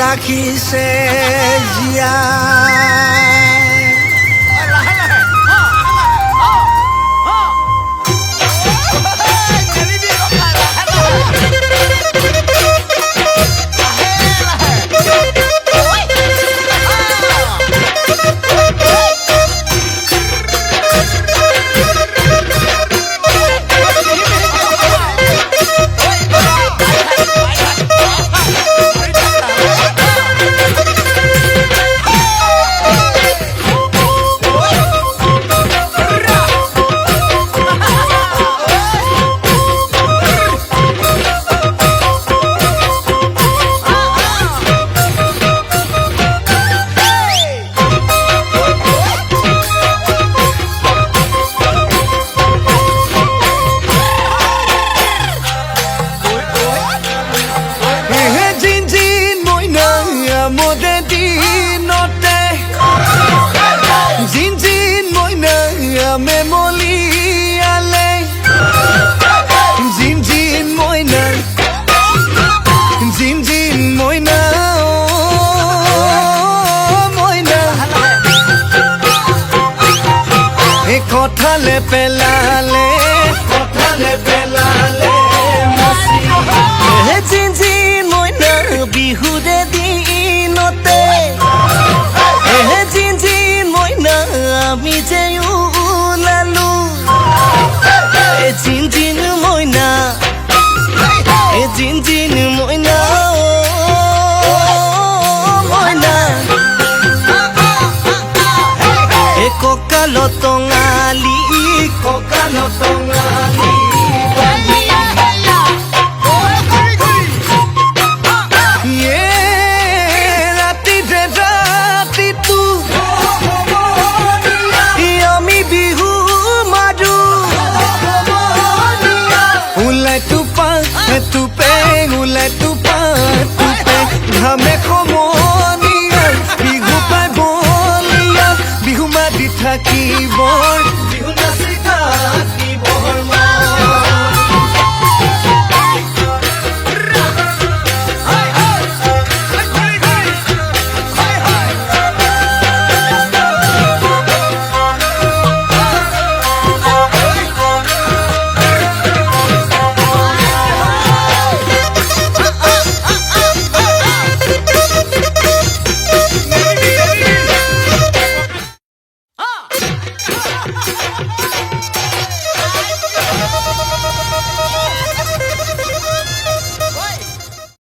ৰাখিছে জিয়া কঠালে পেলালে মচি জিনজিন মইনা বিহুৰে দিনতে জিনজিন মইনা আমি যে ওলালো জিনজিন মইনা জিনজিন মইনা ককালো টঙালি ৰাতিতে ৰাতিটো আমি বিহু মাৰো ওলাই টোপা টোপে ওলাই টোপা টোপে ঘামে সমনীয়া বিহু পাই বলিয়া বিহু মাতি থাকিবৰ